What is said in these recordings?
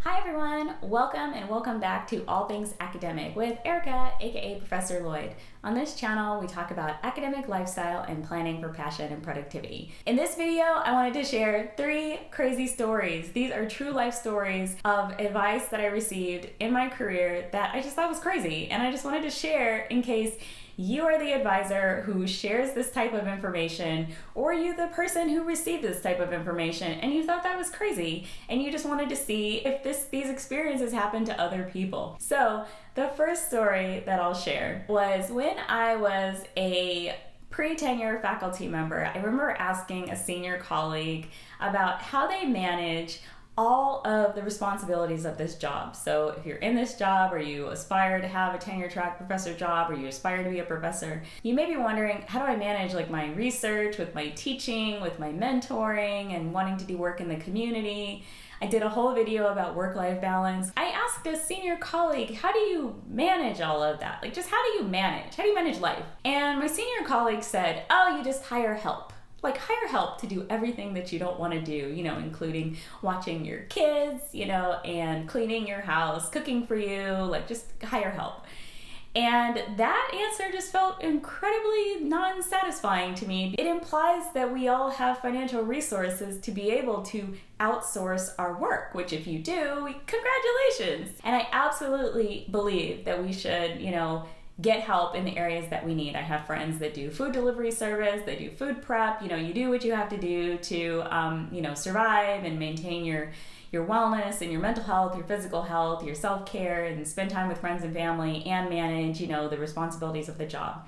Hi everyone, welcome back to All Things Academic with Aerika, aka Professor Loyd. On this channel, we talk about academic lifestyle and planning for passion and productivity. In this video, I wanted to share 3 crazy stories. These are true life stories of advice that I received in my career that I just thought was crazy, and I just wanted to share in case you are the advisor who shares this type of information, or you the person who received this type of information and you thought that was crazy and you just wanted to see if these experiences happen to other people. So the first story that I'll share was when I was a pre-tenure faculty member. I remember asking a senior colleague about how they manage all of the responsibilities of this job. So if you're in this job, or you aspire to have a tenure track professor job, or you aspire to be a professor, you may be wondering, how do I manage my research with my teaching, with my mentoring, and wanting to do work in the community? I did a whole video about work-life balance. I asked a senior colleague, how do you manage all of that? Just how do you manage life? And my senior colleague said, oh, you just hire help. Hire help to do everything that you don't want to do, including watching your kids, and cleaning your house, cooking for you, just hire help. And that answer just felt incredibly non-satisfying to me. It implies that we all have financial resources to be able to outsource our work, which if you do, congratulations. And I absolutely believe that we should, get help in the areas that we need. I have friends that do food delivery service, they do food prep. You do what you have to do to, survive and maintain your wellness and your mental health, your physical health, your self-care, and spend time with friends and family and manage, the responsibilities of the job.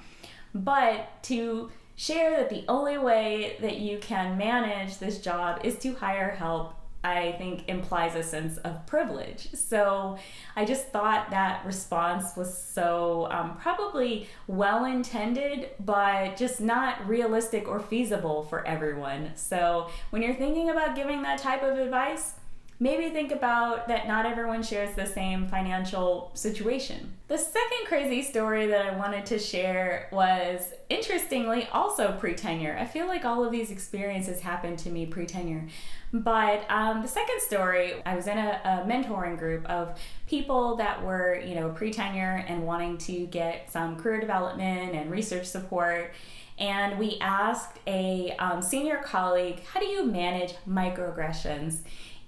But to share that the only way that you can manage this job is to hire help, I think implies a sense of privilege. So I just thought that response was so probably well-intended, but just not realistic or feasible for everyone. So when you're thinking about giving that type of advice, maybe think about that not everyone shares the same financial situation. The second crazy story that I wanted to share was, interestingly, also pre-tenure. I feel like all of these experiences happened to me pre-tenure. But the second story, I was in a mentoring group of people that were, pre-tenure and wanting to get some career development and research support. And we asked a senior colleague, how do you manage microaggressions?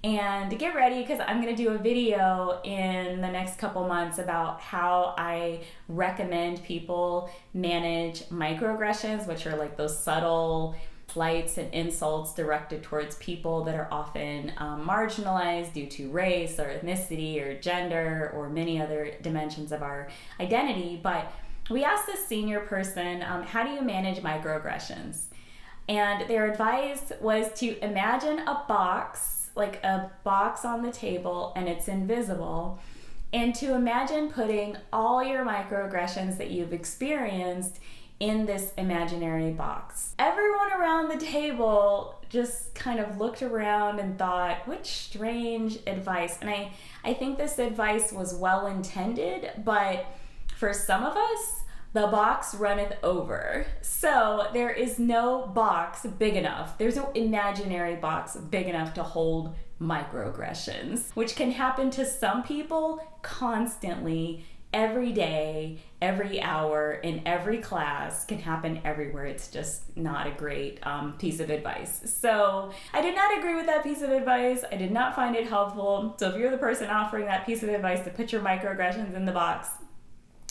And to get ready, because I'm going to do a video in the next couple months about how I recommend people manage microaggressions, which are those subtle slights and insults directed towards people that are often marginalized due to race or ethnicity or gender or many other dimensions of our identity. But we asked this senior person, how do you manage microaggressions? And their advice was to imagine a box, a box on the table, and it's invisible, and to imagine putting all your microaggressions that you've experienced in this imaginary box. Everyone around the table just kind of looked around and thought, what strange advice. And I think this advice was well intended, but for some of us, the box runneth over. So there is no box big enough. There's no imaginary box big enough to hold microaggressions, which can happen to some people constantly, every day, every hour, in every class, can happen everywhere. It's just not a great piece of advice. So I did not agree with that piece of advice. I did not find it helpful. So if you're the person offering that piece of advice to put your microaggressions in the box,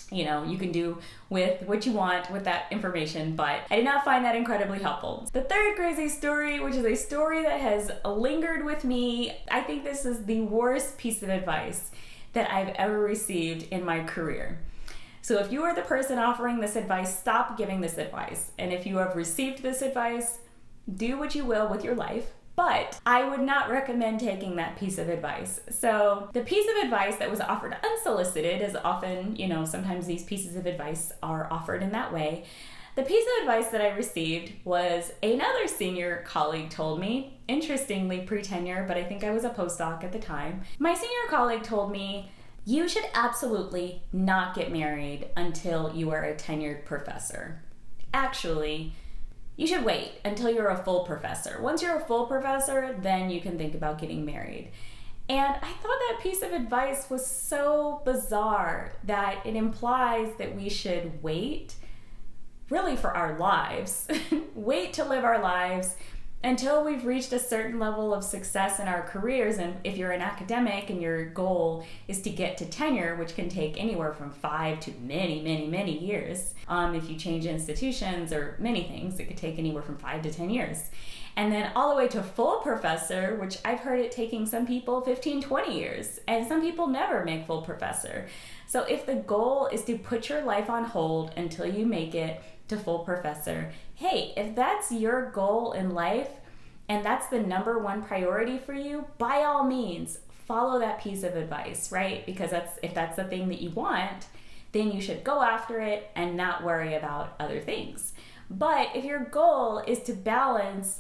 you can do with what you want with that information, but I did not find that incredibly helpful. The third crazy story, which is a story that has lingered with me, I think this is the worst piece of advice that I've ever received in my career. So if you are the person offering this advice, stop giving this advice. And if you have received this advice, do what you will with your life. But I would not recommend taking that piece of advice. So the piece of advice that was offered unsolicited, as often, sometimes these pieces of advice are offered in that way. The piece of advice that I received was another senior colleague told me, interestingly pre-tenure, but I think I was a postdoc at the time. My senior colleague told me, you should absolutely not get married until you are a tenured professor. Actually, you should wait until you're a full professor. Once you're a full professor, then you can think about getting married. And I thought that piece of advice was so bizarre that it implies that we should wait, really for our lives, wait to live our lives until we've reached a certain level of success in our careers. And if you're an academic and your goal is to get to tenure, which can take anywhere from 5 to many years. If you change institutions or many things, it could take anywhere from 5 to 10 years. And then all the way to full professor, which I've heard it taking some people 15, 20 years, and some people never make full professor. So if the goal is to put your life on hold until you make it to full professor, hey, if that's your goal in life and that's the number one priority for you, by all means, follow that piece of advice, right? Because if that's the thing that you want, then you should go after it and not worry about other things. But if your goal is to balance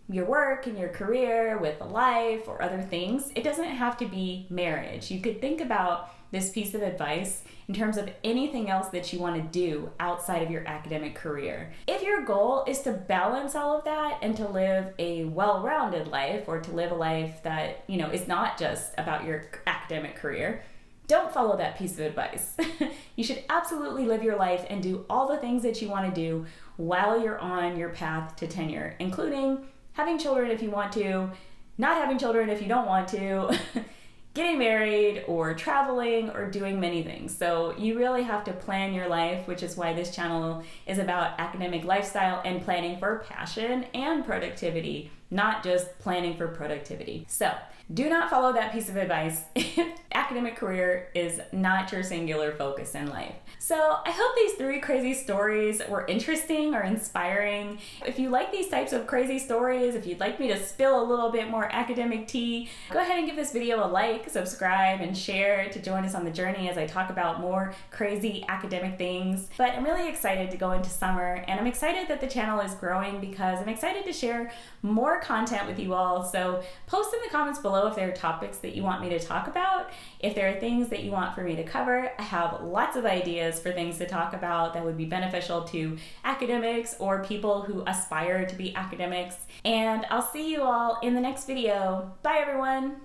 your work and your career with life or other things, it doesn't have to be marriage. You could think about this piece of advice in terms of anything else that you want to do outside of your academic career. If your goal is to balance all of that and to live a well-rounded life, or to live a life that, is not just about your academic career, don't follow that piece of advice. You should absolutely live your life and do all the things that you want to do while you're on your path to tenure, including having children if you want to, not having children if you don't want to, getting married or traveling or doing many things. So you really have to plan your life, which is why this channel is about academic lifestyle and planning for passion and productivity, not just planning for productivity. So do not follow that piece of advice if academic career is not your singular focus in life. So I hope these 3 crazy stories were interesting or inspiring. If you like these types of crazy stories, if you'd like me to spill a little bit more academic tea, go ahead and give this video a like, subscribe, and share to join us on the journey as I talk about more crazy academic things. But I'm really excited to go into summer, and I'm excited that the channel is growing because I'm excited to share more content with you all. So post in the comments below if there are topics that you want me to talk about. If there are things that you want for me to cover, I have lots of ideas for things to talk about that would be beneficial to academics or people who aspire to be academics. And I'll see you all in the next video. Bye, everyone.